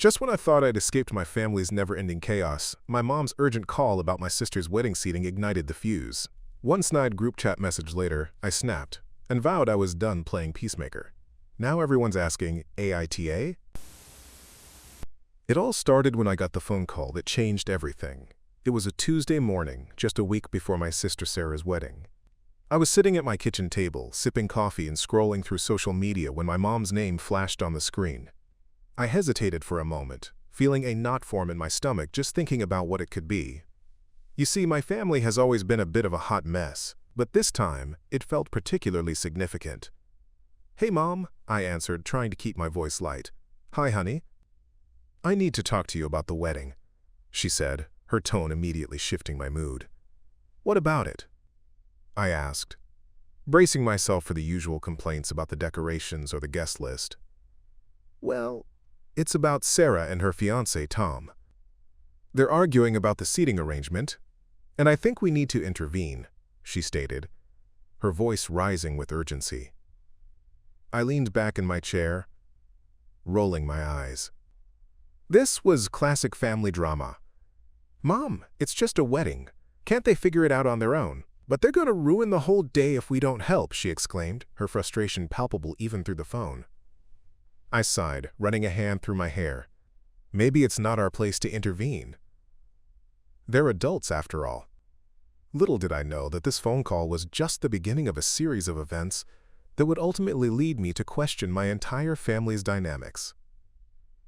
Just when I thought I'd escaped my family's never-ending chaos, my mom's urgent call about my sister's wedding seating ignited the fuse. One snide group chat message later, I snapped and vowed I was done playing peacemaker. Now everyone's asking, AITA? It all started when I got the phone call that changed everything. It was a Tuesday morning, just a week before my sister Sarah's wedding. I was sitting at my kitchen table, sipping coffee and scrolling through social media when my mom's name flashed on the screen. I hesitated for a moment, feeling a knot form in my stomach just thinking about what it could be. You see, my family has always been a bit of a hot mess, but this time, it felt particularly significant. "Hey, Mom," I answered, trying to keep my voice light. "Hi, honey. I need to talk to you about the wedding," she said, her tone immediately shifting my mood. "What about it?" I asked, bracing myself for the usual complaints about the decorations or the guest list. "Well, it's about Sarah and her fiancé, Tom. They're arguing about the seating arrangement, and I think we need to intervene," she stated, her voice rising with urgency. I leaned back in my chair, rolling my eyes. This was classic family drama. "Mom, it's just a wedding. Can't they figure it out on their own? But they're going to ruin the whole day if we don't help," she exclaimed, her frustration palpable even through the phone. I sighed, running a hand through my hair. Maybe it's not our place to intervene. They're adults, after all. Little did I know that this phone call was just the beginning of a series of events that would ultimately lead me to question my entire family's dynamics.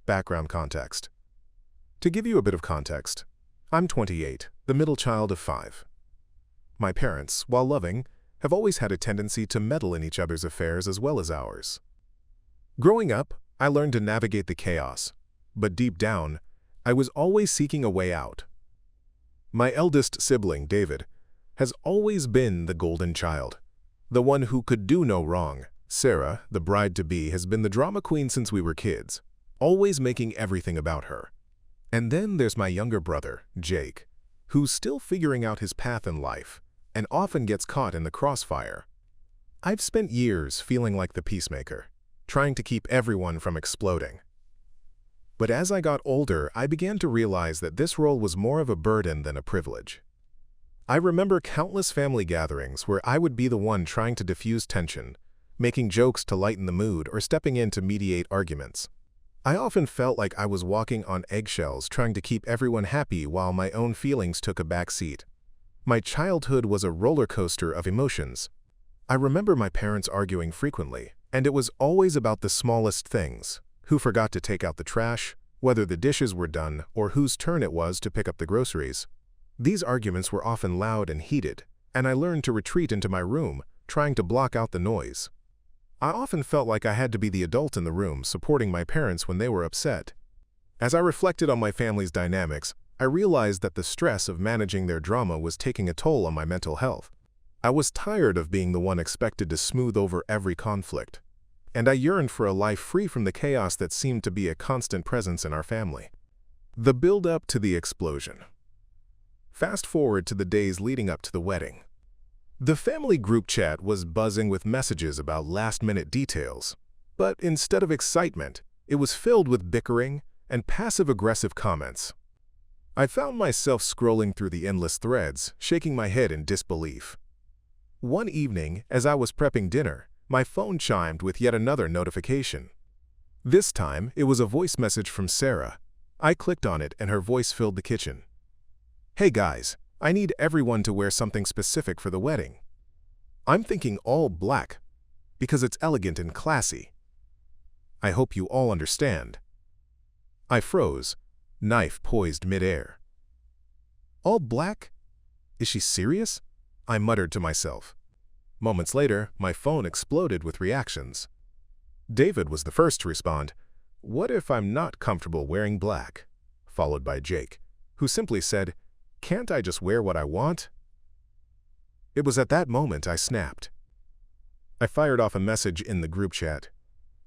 Background context. To give you a bit of context, I'm 28, the middle child of 5. My parents, while loving, have always had a tendency to meddle in each other's affairs as well as ours. Growing up, I learned to navigate the chaos, but deep down, I was always seeking a way out. My eldest sibling, David, has always been the golden child, the one who could do no wrong. Sarah, the bride-to-be, has been the drama queen since we were kids, always making everything about her. And then there's my younger brother, Jake, who's still figuring out his path in life and often gets caught in the crossfire. I've spent years feeling like the peacemaker, trying to keep everyone from exploding. But as I got older, I began to realize that this role was more of a burden than a privilege. I remember countless family gatherings where I would be the one trying to diffuse tension, making jokes to lighten the mood or stepping in to mediate arguments. I often felt like I was walking on eggshells trying to keep everyone happy while my own feelings took a back seat. My childhood was a roller coaster of emotions. I remember my parents arguing frequently, and it was always about the smallest things: who forgot to take out the trash, whether the dishes were done, or whose turn it was to pick up the groceries. These arguments were often loud and heated, and I learned to retreat into my room, trying to block out the noise. I often felt like I had to be the adult in the room, supporting my parents when they were upset. As I reflected on my family's dynamics, I realized that the stress of managing their drama was taking a toll on my mental health. I was tired of being the one expected to smooth over every conflict, and I yearned for a life free from the chaos that seemed to be a constant presence in our family. The build-up to the explosion. Fast forward to the days leading up to the wedding. The family group chat was buzzing with messages about last-minute details, but instead of excitement, it was filled with bickering and passive-aggressive comments. I found myself scrolling through the endless threads, shaking my head in disbelief. One evening, as I was prepping dinner, my phone chimed with yet another notification. This time, it was a voice message from Sarah. I clicked on it and her voice filled the kitchen. "Hey guys, I need everyone to wear something specific for the wedding. I'm thinking all black, because it's elegant and classy. I hope you all understand." I froze, knife poised midair. "All black? Is she serious?" I muttered to myself. Moments later, my phone exploded with reactions. David was the first to respond, "What if I'm not comfortable wearing black?" Followed by Jake, who simply said, "Can't I just wear what I want?" It was at that moment I snapped. I fired off a message in the group chat.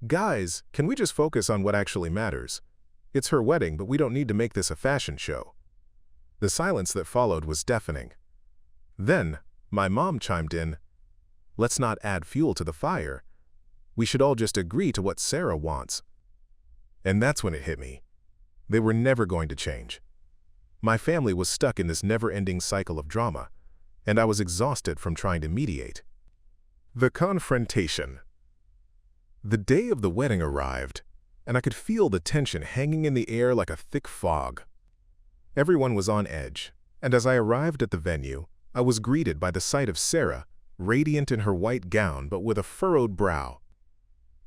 "Guys, can we just focus on what actually matters? It's her wedding, but we don't need to make this a fashion show." The silence that followed was deafening. Then, my mom chimed in, "Let's not add fuel to the fire. We should all just agree to what Sarah wants." And that's when it hit me. They were never going to change. My family was stuck in this never-ending cycle of drama, and I was exhausted from trying to mediate. The confrontation. The day of the wedding arrived, and I could feel the tension hanging in the air like a thick fog. Everyone was on edge, and as I arrived at the venue, I was greeted by the sight of Sarah, radiant in her white gown but with a furrowed brow.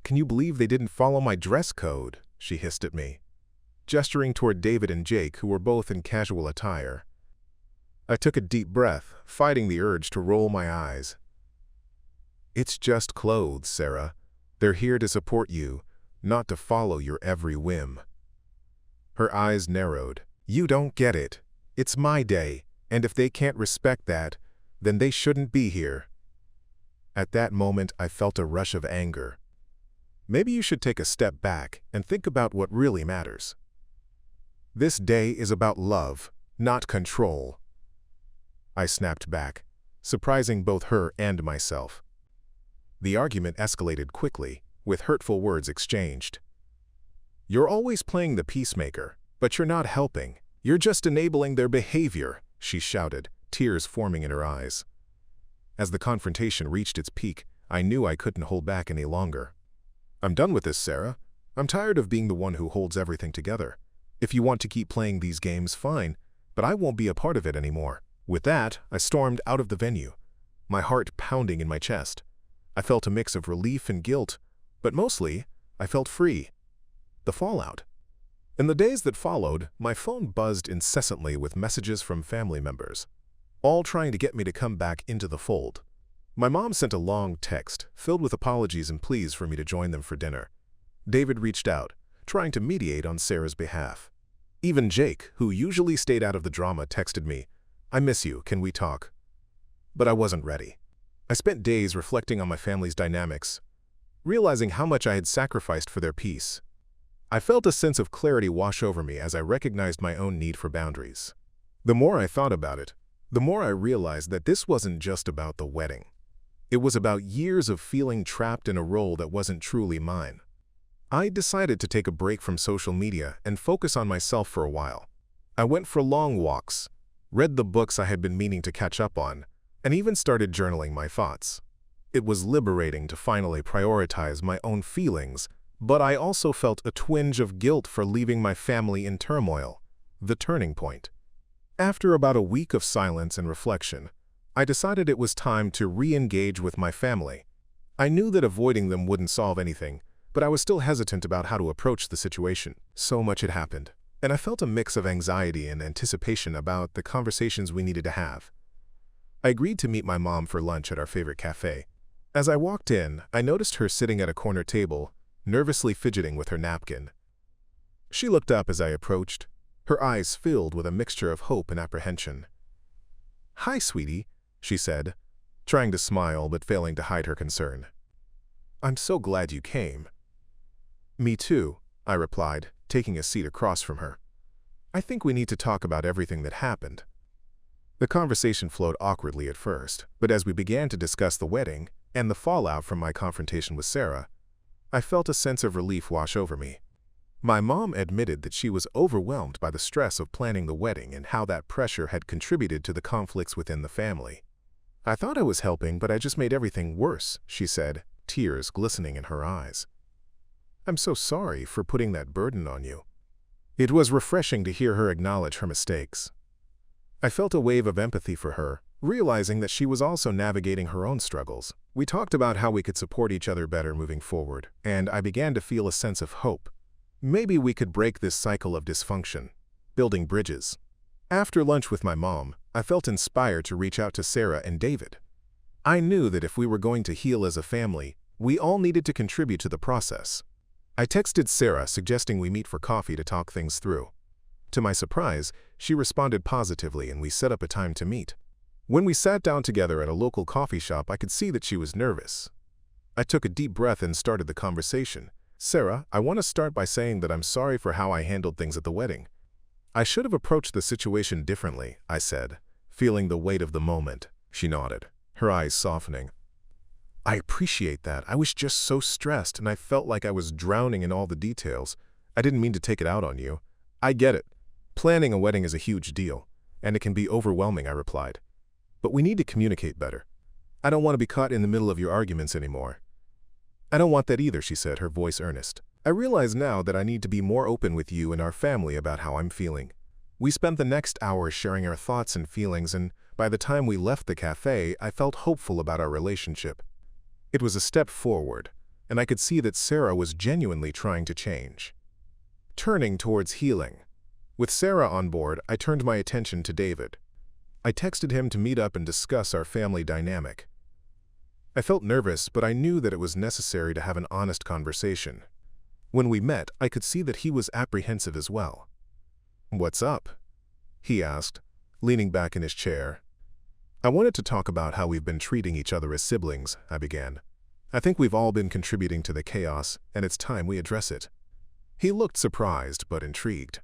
"Can you believe they didn't follow my dress code?" she hissed at me, gesturing toward David and Jake, who were both in casual attire. I took a deep breath, fighting the urge to roll my eyes. "It's just clothes, Sarah. They're here to support you, not to follow your every whim." Her eyes narrowed. "You don't get it. It's my day, and if they can't respect that, then they shouldn't be here." At that moment, I felt a rush of anger. Maybe you should take a step back and think about what really matters. This day is about love, not control. I snapped back, surprising both her and myself. The argument escalated quickly, with hurtful words exchanged. "You're always playing the peacemaker, but you're not helping. You're just enabling their behavior," she shouted, tears forming in her eyes. As the confrontation reached its peak, I knew I couldn't hold back any longer. "I'm done with this, Sarah. I'm tired of being the one who holds everything together. If you want to keep playing these games, fine, but I won't be a part of it anymore." With that, I stormed out of the venue, my heart pounding in my chest. I felt a mix of relief and guilt, but mostly, I felt free. The fallout. In the days that followed, my phone buzzed incessantly with messages from family members, all trying to get me to come back into the fold. My mom sent a long text, filled with apologies and pleas for me to join them for dinner. David reached out, trying to mediate on Sarah's behalf. Even Jake, who usually stayed out of the drama, texted me, "I miss you, can we talk?" But I wasn't ready. I spent days reflecting on my family's dynamics, realizing how much I had sacrificed for their peace. I felt a sense of clarity wash over me as I recognized my own need for boundaries. The more I thought about it, the more I realized that this wasn't just about the wedding. It was about years of feeling trapped in a role that wasn't truly mine. I decided to take a break from social media and focus on myself for a while. I went for long walks, read the books I had been meaning to catch up on, and even started journaling my thoughts. It was liberating to finally prioritize my own feelings, but I also felt a twinge of guilt for leaving my family in turmoil, the turning point. After about a week of silence and reflection, I decided it was time to re-engage with my family. I knew that avoiding them wouldn't solve anything, but I was still hesitant about how to approach the situation. So much had happened, and I felt a mix of anxiety and anticipation about the conversations we needed to have. I agreed to meet my mom for lunch at our favorite cafe. As I walked in, I noticed her sitting at a corner table, nervously fidgeting with her napkin. She looked up as I approached, her eyes filled with a mixture of hope and apprehension. "Hi, sweetie," she said, trying to smile but failing to hide her concern. "I'm so glad you came." "Me too," I replied, taking a seat across from her. "I think we need to talk about everything that happened." The conversation flowed awkwardly at first, but as we began to discuss the wedding and the fallout from my confrontation with Sarah, I felt a sense of relief wash over me. My mom admitted that she was overwhelmed by the stress of planning the wedding and how that pressure had contributed to the conflicts within the family. "I thought I was helping, but I just made everything worse," she said, tears glistening in her eyes. "I'm so sorry for putting that burden on you." It was refreshing to hear her acknowledge her mistakes. I felt a wave of empathy for her, realizing that she was also navigating her own struggles. We talked about how we could support each other better moving forward, and I began to feel a sense of hope. Maybe we could break this cycle of dysfunction, building bridges. After lunch with my mom, I felt inspired to reach out to Sarah and David. I knew that if we were going to heal as a family, we all needed to contribute to the process. I texted Sarah suggesting we meet for coffee to talk things through. To my surprise, she responded positively and we set up a time to meet. When we sat down together at a local coffee shop, I could see that she was nervous. I took a deep breath and started the conversation. "Sarah, I want to start by saying that I'm sorry for how I handled things at the wedding. I should have approached the situation differently," I said, feeling the weight of the moment. She nodded, her eyes softening. "I appreciate that. I was just so stressed and I felt like I was drowning in all the details. I didn't mean to take it out on you. I get it. Planning a wedding is a huge deal, and it can be overwhelming, I replied. But we need to communicate better. I don't want to be caught in the middle of your arguments anymore. I don't want that either, she said, her voice earnest. I realize now that I need to be more open with you and our family about how I'm feeling. We spent the next hour sharing our thoughts and feelings, and by the time we left the cafe, I felt hopeful about our relationship. It was a step forward, and I could see that Sarah was genuinely trying to change. Turning towards healing. With Sarah on board, I turned my attention to David. I texted him to meet up and discuss our family dynamic. I felt nervous, but I knew that it was necessary to have an honest conversation. When we met, I could see that he was apprehensive as well. "What's up?" he asked, leaning back in his chair. "I wanted to talk about how we've been treating each other as siblings," I began. "I think we've all been contributing to the chaos, and it's time we address it." He looked surprised but intrigued.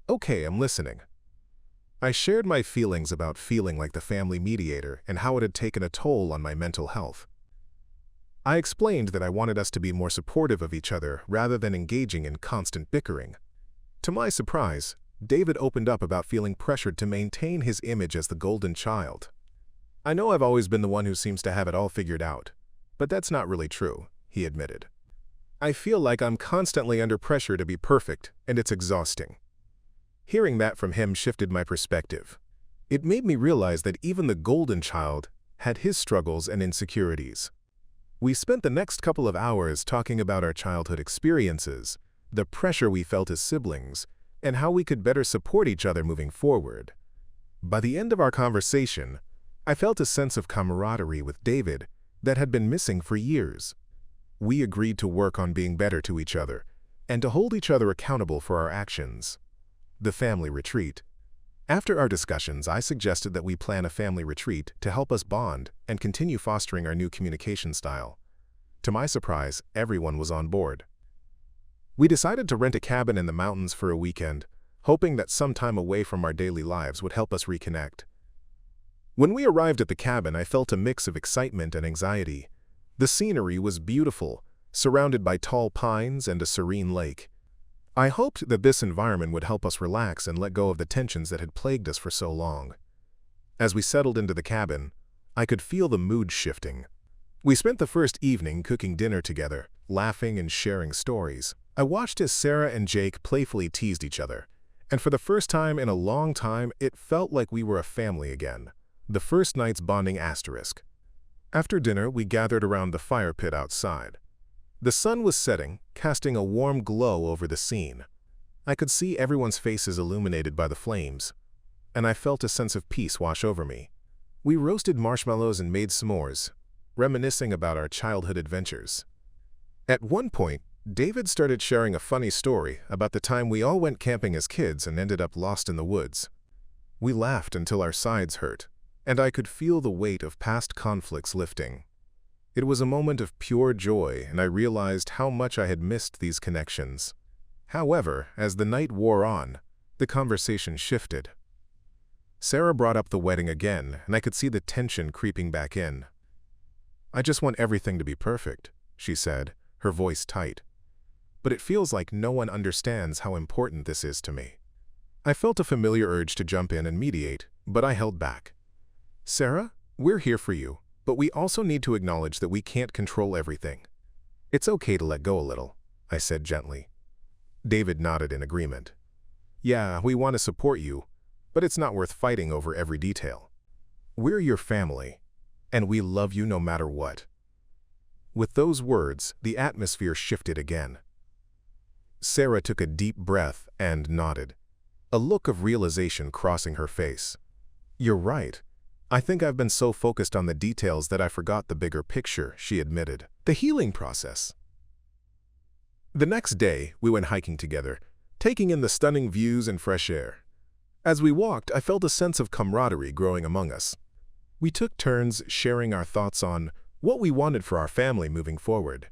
"Okay, I'm listening." I shared my feelings about feeling like the family mediator and how it had taken a toll on my mental health. I explained that I wanted us to be more supportive of each other rather than engaging in constant bickering. To my surprise, David opened up about feeling pressured to maintain his image as the golden child. "I know I've always been the one who seems to have it all figured out, but that's not really true," he admitted. "I feel like I'm constantly under pressure to be perfect, and it's exhausting." Hearing that from him shifted my perspective. It made me realize that even the golden child had his struggles and insecurities. We spent the next couple of hours talking about our childhood experiences, the pressure we felt as siblings, and how we could better support each other moving forward. By the end of our conversation, I felt a sense of camaraderie with David that had been missing for years. We agreed to work on being better to each other and to hold each other accountable for our actions. The family retreat. After our discussions, I suggested that we plan a family retreat to help us bond and continue fostering our new communication style. To my surprise, everyone was on board. We decided to rent a cabin in the mountains for a weekend, hoping that some time away from our daily lives would help us reconnect. When we arrived at the cabin, I felt a mix of excitement and anxiety. The scenery was beautiful, surrounded by tall pines and a serene lake. I hoped that this environment would help us relax and let go of the tensions that had plagued us for so long. As we settled into the cabin, I could feel the mood shifting. We spent the first evening cooking dinner together, laughing and sharing stories. I watched as Sarah and Jake playfully teased each other, and for the first time in a long time, it felt like we were a family again. The first night's bonding asterisk. After dinner, we gathered around the fire pit outside. The sun was setting, casting a warm glow over the scene. I could see everyone's faces illuminated by the flames, and I felt a sense of peace wash over me. We roasted marshmallows and made s'mores, reminiscing about our childhood adventures. At one point, David started sharing a funny story about the time we all went camping as kids and ended up lost in the woods. We laughed until our sides hurt, and I could feel the weight of past conflicts lifting. It was a moment of pure joy, and I realized how much I had missed these connections. However, as the night wore on, the conversation shifted. Sarah brought up the wedding again, and I could see the tension creeping back in. "I just want everything to be perfect," she said, her voice tight. "But it feels like no one understands how important this is to me." I felt a familiar urge to jump in and mediate, but I held back. "Sarah, we're here for you, but we also need to acknowledge that we can't control everything. It's okay to let go a little," I said gently. David nodded in agreement. "Yeah, we want to support you, but it's not worth fighting over every detail. We're your family, and we love you no matter what." With those words, the atmosphere shifted again. Sarah took a deep breath and nodded, a look of realization crossing her face. "You're right. I think I've been so focused on the details that I forgot the bigger picture," she admitted. The healing process. The next day, we went hiking together, taking in the stunning views and fresh air. As we walked, I felt a sense of camaraderie growing among us. We took turns sharing our thoughts on what we wanted for our family moving forward.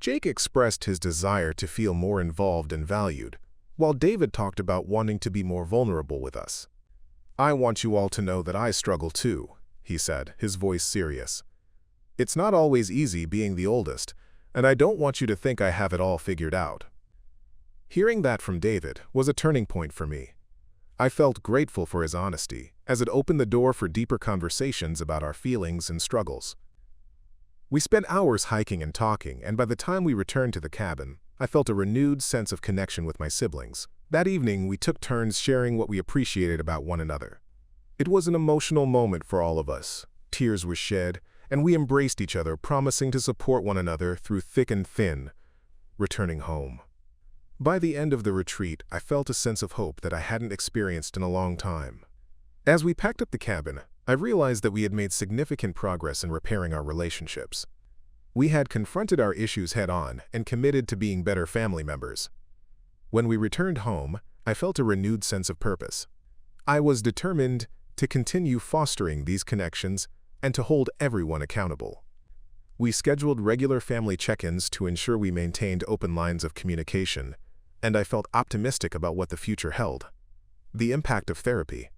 Jake expressed his desire to feel more involved and valued, while David talked about wanting to be more vulnerable with us. "I want you all to know that I struggle too," he said, his voice serious. "It's not always easy being the oldest, and I don't want you to think I have it all figured out." Hearing that from David was a turning point for me. I felt grateful for his honesty, as it opened the door for deeper conversations about our feelings and struggles. We spent hours hiking and talking, and by the time we returned to the cabin, I felt a renewed sense of connection with my siblings. That evening, we took turns sharing what we appreciated about one another. It was an emotional moment for all of us. Tears were shed, and we embraced each other, promising to support one another through thick and thin, returning home. By the end of the retreat, I felt a sense of hope that I hadn't experienced in a long time. As we packed up the cabin, I realized that we had made significant progress in repairing our relationships. We had confronted our issues head-on and committed to being better family members. When we returned home, I felt a renewed sense of purpose. I was determined to continue fostering these connections and to hold everyone accountable. We scheduled regular family check-ins to ensure we maintained open lines of communication, and I felt optimistic about what the future held. The impact of therapy.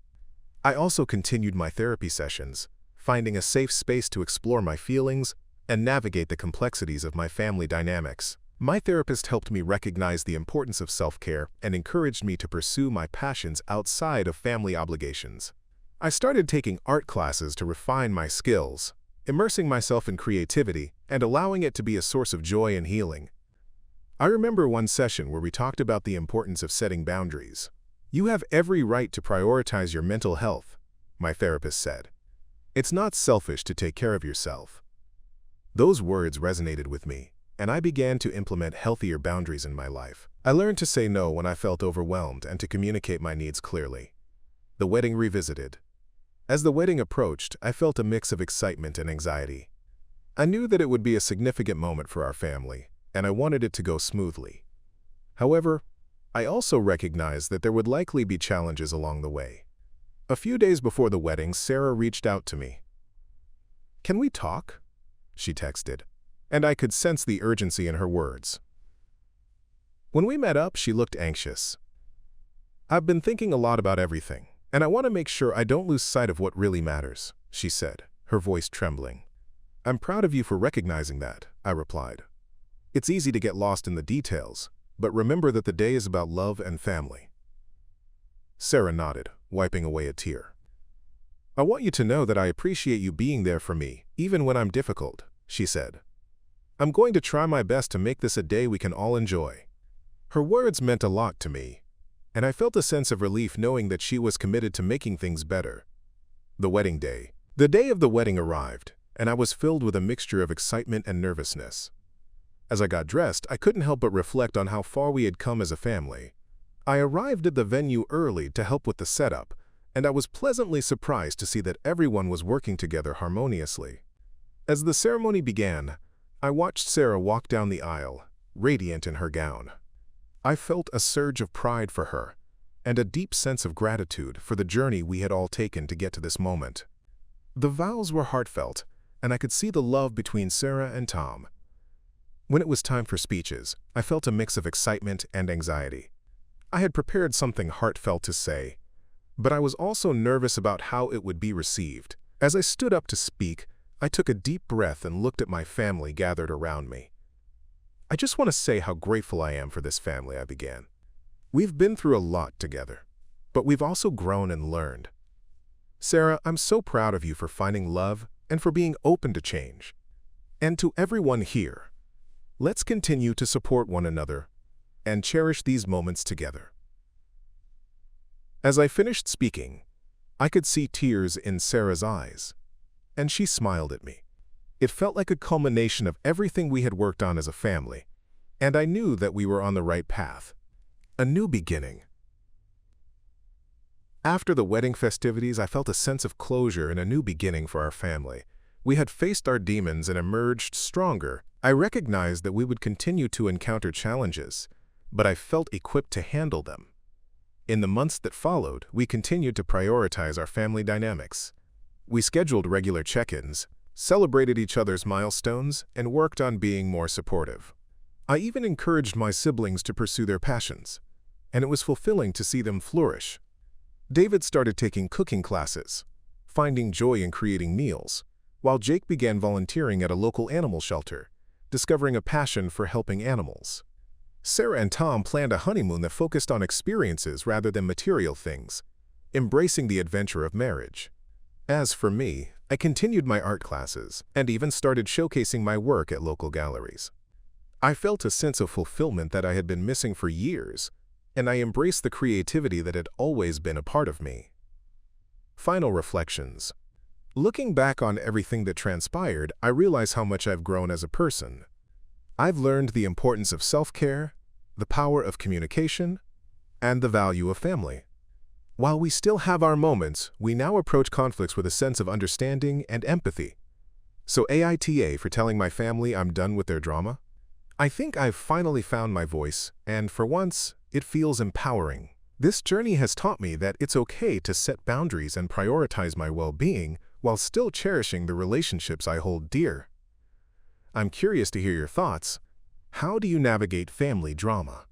I also continued my therapy sessions, finding a safe space to explore my feelings and navigate the complexities of my family dynamics. My therapist helped me recognize the importance of self-care and encouraged me to pursue my passions outside of family obligations. I started taking art classes to refine my skills, immersing myself in creativity and allowing it to be a source of joy and healing. I remember one session where we talked about the importance of setting boundaries. You have every right to prioritize your mental health, my therapist said. It's not selfish to take care of yourself. Those words resonated with me, and I began to implement healthier boundaries in my life. I learned to say no when I felt overwhelmed and to communicate my needs clearly. The wedding revisited. As the wedding approached, I felt a mix of excitement and anxiety. I knew that it would be a significant moment for our family, and I wanted it to go smoothly. However, I also recognized that there would likely be challenges along the way. A few days before the wedding, Sarah reached out to me. "Can we talk?" she texted, and I could sense the urgency in her words. When we met up, she looked anxious. "I've been thinking a lot about everything, and I want to make sure I don't lose sight of what really matters," she said, her voice trembling. "I'm proud of you for recognizing that," I replied. "It's easy to get lost in the details, but remember that the day is about love and family." Sarah nodded, wiping away a tear. "I want you to know that I appreciate you being there for me, even when I'm difficult," she said. "I'm going to try my best to make this a day we can all enjoy." Her words meant a lot to me, and I felt a sense of relief knowing that she was committed to making things better. The wedding day. The day of the wedding arrived, and I was filled with a mixture of excitement and nervousness. As I got dressed, I couldn't help but reflect on how far we had come as a family. I arrived at the venue early to help with the setup, and I was pleasantly surprised to see that everyone was working together harmoniously. As the ceremony began, I watched Sarah walk down the aisle, radiant in her gown. I felt a surge of pride for her, and a deep sense of gratitude for the journey we had all taken to get to this moment. The vows were heartfelt, and I could see the love between Sarah and Tom. When it was time for speeches, I felt a mix of excitement and anxiety. I had prepared something heartfelt to say, but I was also nervous about how it would be received. As I stood up to speak, I took a deep breath and looked at my family gathered around me. "I just want to say how grateful I am for this family," I began. "We've been through a lot together, but we've also grown and learned. Sarah, I'm so proud of you for finding love and for being open to change. And to everyone here, let's continue to support one another and cherish these moments together." As I finished speaking, I could see tears in Sarah's eyes, and she smiled at me. It felt like a culmination of everything we had worked on as a family, and I knew that we were on the right path. A new beginning. After the wedding festivities, I felt a sense of closure and a new beginning for our family. We had faced our demons and emerged stronger. I recognized that we would continue to encounter challenges, but I felt equipped to handle them. In the months that followed, we continued to prioritize our family dynamics. We scheduled regular check-ins, celebrated each other's milestones, and worked on being more supportive. I even encouraged my siblings to pursue their passions, and it was fulfilling to see them flourish. David started taking cooking classes, finding joy in creating meals, while Jake began volunteering at a local animal shelter, discovering a passion for helping animals. Sarah and Tom planned a honeymoon that focused on experiences rather than material things, embracing the adventure of marriage. As for me, I continued my art classes and even started showcasing my work at local galleries. I felt a sense of fulfillment that I had been missing for years, and I embraced the creativity that had always been a part of me. Final reflections. Looking back on everything that transpired, I realize how much I've grown as a person. I've learned the importance of self-care, the power of communication, and the value of family. While we still have our moments, we now approach conflicts with a sense of understanding and empathy. So AITA for telling my family I'm done with their drama. I think I've finally found my voice, and for once, it feels empowering. This journey has taught me that it's okay to set boundaries and prioritize my well-being while still cherishing the relationships I hold dear. I'm curious to hear your thoughts. How do you navigate family drama?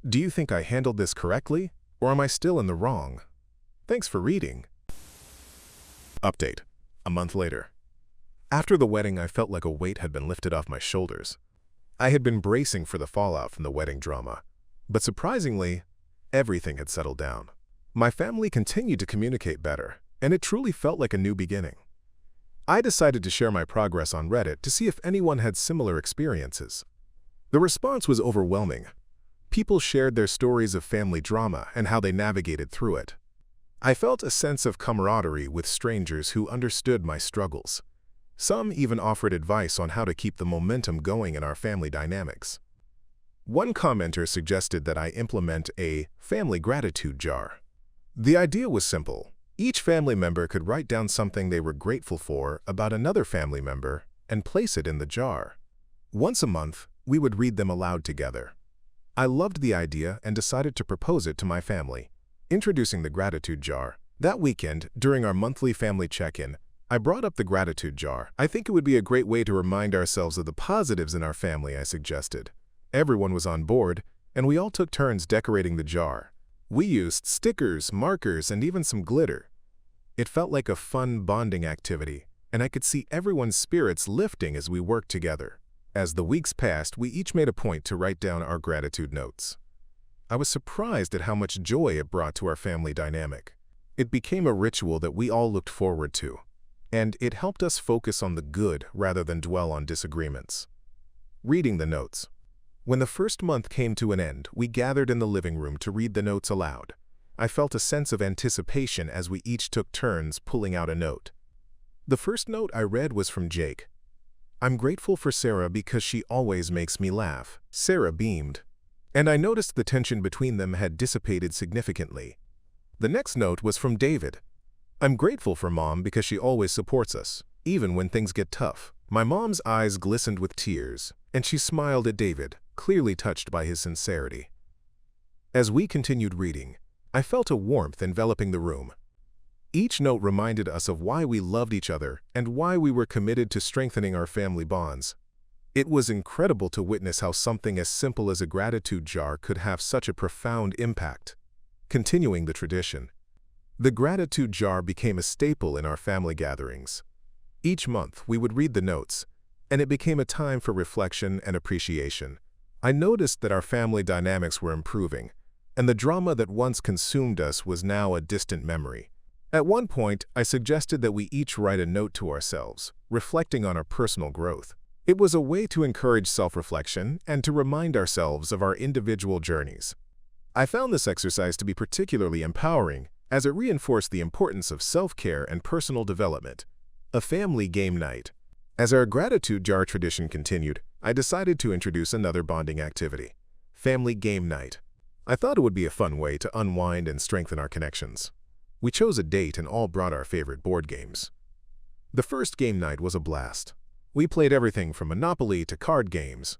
Do you think I handled this correctly, or am I still in the wrong? Thanks for reading. Update. A month later. After the wedding, I felt like a weight had been lifted off my shoulders. I had been bracing for the fallout from the wedding drama, but surprisingly, everything had settled down. My family continued to communicate better, and it truly felt like a new beginning. I decided to share my progress on Reddit to see if anyone had similar experiences. The response was overwhelming. People shared their stories of family drama and how they navigated through it. I felt a sense of camaraderie with strangers who understood my struggles. Some even offered advice on how to keep the momentum going in our family dynamics. One commenter suggested that I implement a family gratitude jar. The idea was simple. Each family member could write down something they were grateful for about another family member and place it in the jar. Once a month, we would read them aloud together. I loved the idea and decided to propose it to my family, introducing the gratitude jar. That weekend, during our monthly family check-in, I brought up the gratitude jar. I think it would be a great way to remind ourselves of the positives in our family, I suggested. Everyone was on board, and we all took turns decorating the jar. We used stickers, markers, and even some glitter. It felt like a fun bonding activity, and I could see everyone's spirits lifting as we worked together. As the weeks passed, we each made a point to write down our gratitude notes. I was surprised at how much joy it brought to our family dynamic. It became a ritual that we all looked forward to, and it helped us focus on the good rather than dwell on disagreements. Reading the notes. When the first month came to an end, we gathered in the living room to read the notes aloud. I felt a sense of anticipation as we each took turns pulling out a note. The first note I read was from Jake. "I'm grateful for Sarah because she always makes me laugh." Sarah beamed, and I noticed the tension between them had dissipated significantly. The next note was from David. "I'm grateful for Mom because she always supports us, even when things get tough." My mom's eyes glistened with tears, and she smiled at David, clearly touched by his sincerity. As we continued reading, I felt a warmth enveloping the room. Each note reminded us of why we loved each other and why we were committed to strengthening our family bonds. It was incredible to witness how something as simple as a gratitude jar could have such a profound impact. Continuing the tradition, the gratitude jar became a staple in our family gatherings. Each month, we would read the notes, and it became a time for reflection and appreciation. I noticed that our family dynamics were improving, and the drama that once consumed us was now a distant memory. At one point, I suggested that we each write a note to ourselves, reflecting on our personal growth. It was a way to encourage self-reflection and to remind ourselves of our individual journeys. I found this exercise to be particularly empowering, as it reinforced the importance of self-care and personal development. A family game night. As our gratitude jar tradition continued, I decided to introduce another bonding activity, family game night. I thought it would be a fun way to unwind and strengthen our connections. We chose a date and all brought our favorite board games. The first game night was a blast. We played everything from Monopoly to card games,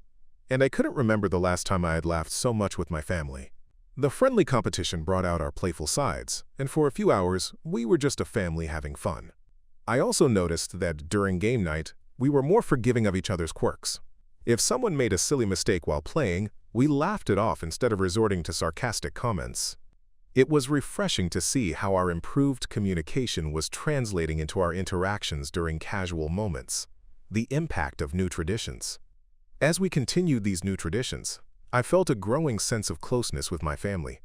and I couldn't remember the last time I had laughed so much with my family. The friendly competition brought out our playful sides, and for a few hours, we were just a family having fun. I also noticed that during game night, we were more forgiving of each other's quirks. If someone made a silly mistake while playing, we laughed it off instead of resorting to sarcastic comments. It was refreshing to see how our improved communication was translating into our interactions during casual moments. The impact of new traditions. As we continued these new traditions, I felt a growing sense of closeness with my family.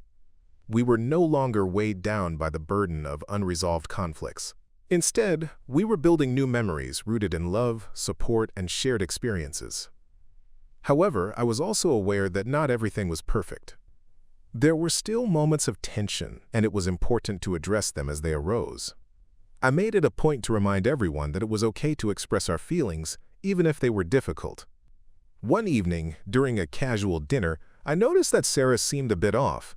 We were no longer weighed down by the burden of unresolved conflicts. Instead, we were building new memories rooted in love, support, and shared experiences. However, I was also aware that not everything was perfect. There were still moments of tension, and it was important to address them as they arose. I made it a point to remind everyone that it was okay to express our feelings, even if they were difficult. One evening, during a casual dinner, I noticed that Sarah seemed a bit off.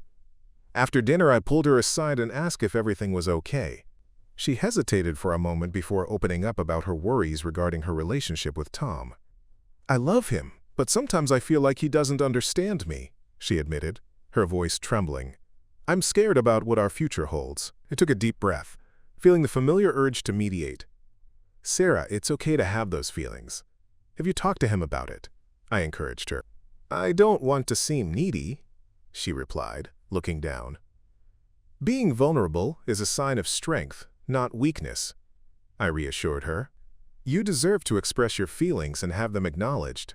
After dinner, I pulled her aside and asked if everything was okay. She hesitated for a moment before opening up about her worries regarding her relationship with Tom. "I love him, but sometimes I feel like he doesn't understand me," she admitted, her voice trembling. "I'm scared about what our future holds." I took a deep breath, feeling the familiar urge to mediate. "Sarah, it's okay to have those feelings. Have you talked to him about it?" I encouraged her. "I don't want to seem needy," she replied, looking down. "Being vulnerable is a sign of strength, not weakness," I reassured her. "You deserve to express your feelings and have them acknowledged."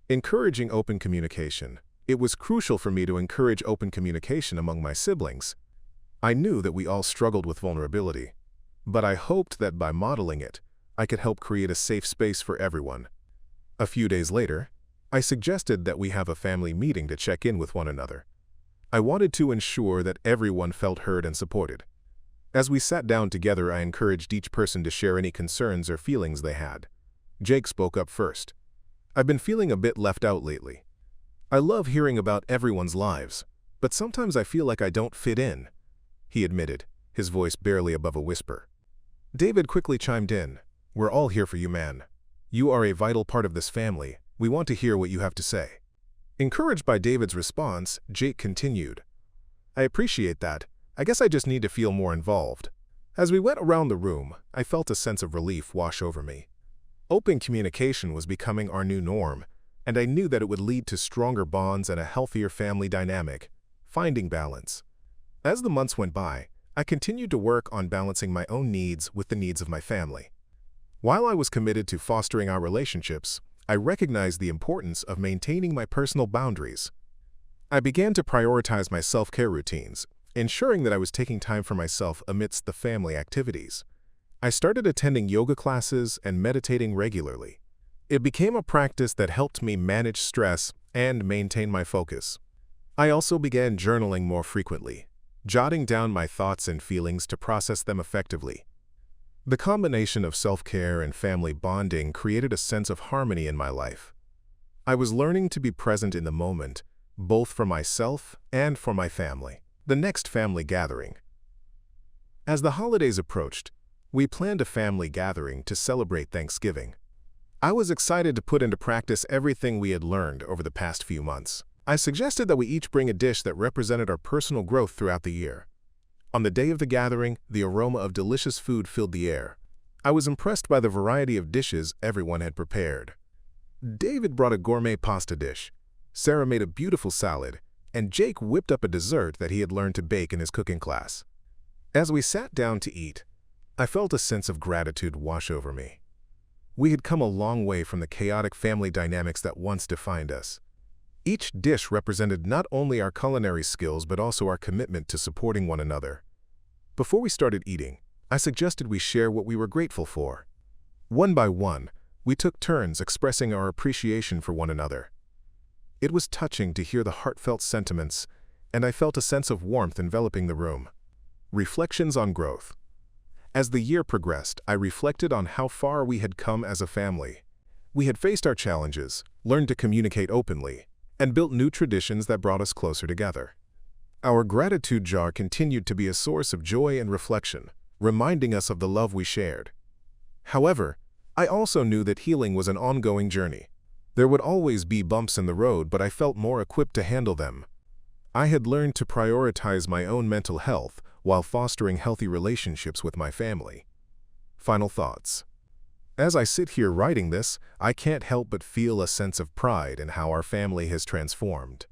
Encouraging open communication. It was crucial for me to encourage open communication among my siblings. I knew that we all struggled with vulnerability, but I hoped that by modeling it, I could help create a safe space for everyone. A few days later, I suggested that we have a family meeting to check in with one another. I wanted to ensure that everyone felt heard and supported. As we sat down together, I encouraged each person to share any concerns or feelings they had. Jake spoke up first. "I've been feeling a bit left out lately. I love hearing about everyone's lives, but sometimes I feel like I don't fit in," he admitted, his voice barely above a whisper. David quickly chimed in. "We're all here for you, man. You are a vital part of this family. We want to hear what you have to say." Encouraged by David's response, Jake continued. "I appreciate that. I guess I just need to feel more involved." As we went around the room, I felt a sense of relief wash over me. Open communication was becoming our new norm, and I knew that it would lead to stronger bonds and a healthier family dynamic. Finding balance. As the months went by, I continued to work on balancing my own needs with the needs of my family. While I was committed to fostering our relationships, I recognized the importance of maintaining my personal boundaries. I began to prioritize my self-care routines, ensuring that I was taking time for myself amidst the family activities. I started attending yoga classes and meditating regularly. It became a practice that helped me manage stress and maintain my focus. I also began journaling more frequently, jotting down my thoughts and feelings to process them effectively. The combination of self-care and family bonding created a sense of harmony in my life. I was learning to be present in the moment, both for myself and for my family. The next family gathering. As the holidays approached, we planned a family gathering to celebrate Thanksgiving. I was excited to put into practice everything we had learned over the past few months. I suggested that we each bring a dish that represented our personal growth throughout the year. On the day of the gathering, the aroma of delicious food filled the air. I was impressed by the variety of dishes everyone had prepared. David brought a gourmet pasta dish, Sarah made a beautiful salad, and Jake whipped up a dessert that he had learned to bake in his cooking class. As we sat down to eat, I felt a sense of gratitude wash over me. We had come a long way from the chaotic family dynamics that once defined us. Each dish represented not only our culinary skills but also our commitment to supporting one another. Before we started eating, I suggested we share what we were grateful for. One by one, we took turns expressing our appreciation for one another. It was touching to hear the heartfelt sentiments, and I felt a sense of warmth enveloping the room. Reflections on growth. As the year progressed, I reflected on how far we had come as a family. We had faced our challenges, learned to communicate openly, and built new traditions that brought us closer together. Our gratitude jar continued to be a source of joy and reflection, reminding us of the love we shared. However, I also knew that healing was an ongoing journey. There would always be bumps in the road, but I felt more equipped to handle them. I had learned to prioritize my own mental health while fostering healthy relationships with my family. Final thoughts. As I sit here writing this, I can't help but feel a sense of pride in how our family has transformed.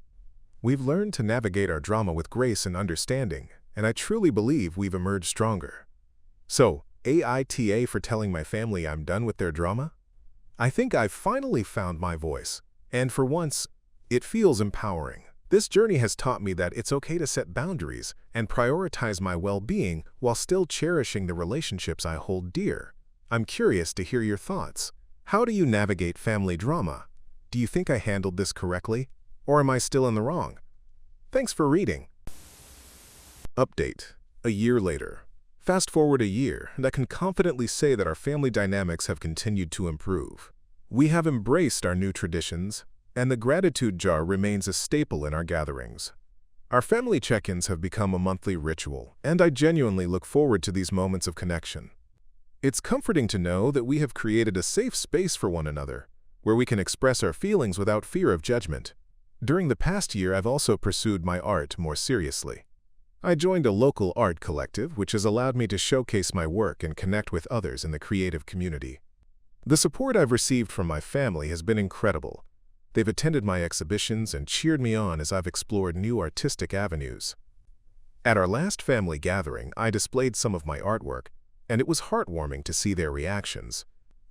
We've learned to navigate our drama with grace and understanding, and I truly believe we've emerged stronger. So, AITA for telling my family I'm done with their drama? I think I've finally found my voice, and for once, It feels empowering. This journey has taught me that it's okay to set boundaries and prioritize my well-being while still cherishing the relationships I hold dear. I'm curious to hear your thoughts. How do you navigate family drama? Do you think I handled this correctly, or am I still in the wrong? Thanks for reading. Update. A year later. Fast forward a year, and I can confidently say that our family dynamics have continued to improve. We have embraced our new traditions, and the gratitude jar remains a staple in our gatherings. Our family check-ins have become a monthly ritual, and I genuinely look forward to these moments of connection. It's comforting to know that we have created a safe space for one another, where we can express our feelings without fear of judgment. During the past year, I've also pursued my art more seriously. I joined a local art collective, which has allowed me to showcase my work and connect with others in the creative community. The support I've received from my family has been incredible. They've attended my exhibitions and cheered me on as I've explored new artistic avenues. At our last family gathering, I displayed some of my artwork, and it was heartwarming to see their reactions.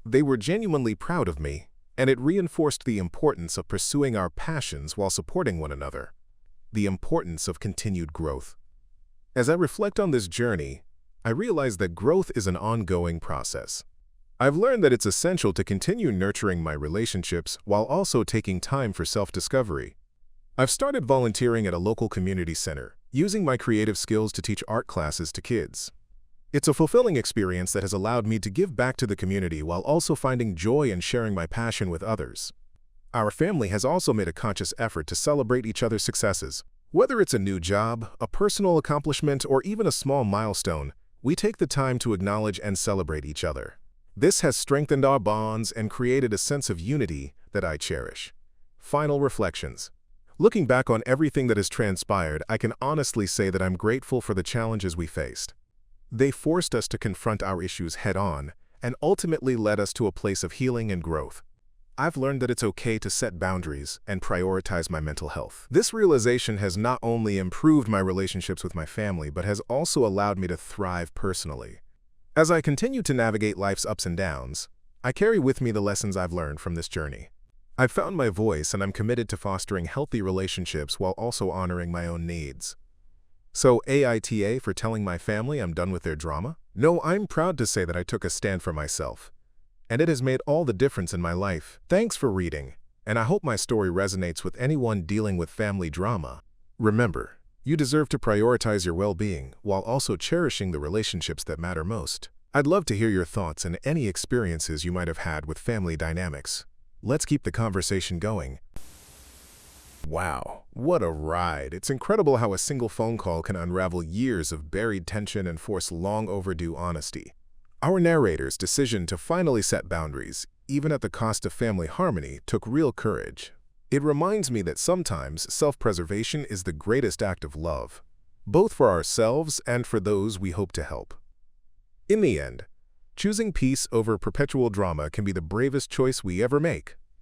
They were genuinely proud of me, and it reinforced the importance of pursuing our passions while supporting one another. The importance of continued growth. As I reflect on this journey, I realize that growth is an ongoing process. I've learned that it's essential to continue nurturing my relationships while also taking time for self-discovery. I've started volunteering at a local community center, using my creative skills to teach art classes to kids. It's a fulfilling experience that has allowed me to give back to the community while also finding joy in sharing my passion with others. Our family has also made a conscious effort to celebrate each other's successes. Whether it's a new job, a personal accomplishment, or even a small milestone, we take the time to acknowledge and celebrate each other. This has strengthened our bonds and created a sense of unity that I cherish. Final reflections. Looking back on everything that has transpired, I can honestly say that I'm grateful for the challenges we faced. They forced us to confront our issues head-on and ultimately led us to a place of healing and growth. I've learned that it's okay to set boundaries and prioritize my mental health. This realization has not only improved my relationships with my family, but has also allowed me to thrive personally. As I continue to navigate life's ups and downs, I carry with me the lessons I've learned from this journey. I've found my voice, and I'm committed to fostering healthy relationships while also honoring my own needs. So, AITA for telling my family I'm done with their drama? No, I'm proud to say that I took a stand for myself, and it has made all the difference in my life. Thanks for reading, and I hope my story resonates with anyone dealing with family drama. Remember, you deserve to prioritize your well-being while also cherishing the relationships that matter most. I'd love to hear your thoughts and any experiences you might have had with family dynamics. Let's keep the conversation going. Wow, what a ride. It's incredible how a single phone call can unravel years of buried tension and force long overdue honesty. Our narrator's decision to finally set boundaries, even at the cost of family harmony, took real courage. It reminds me that sometimes self-preservation is the greatest act of love, both for ourselves and for those we hope to help. In the end, choosing peace over perpetual drama can be the bravest choice we ever make.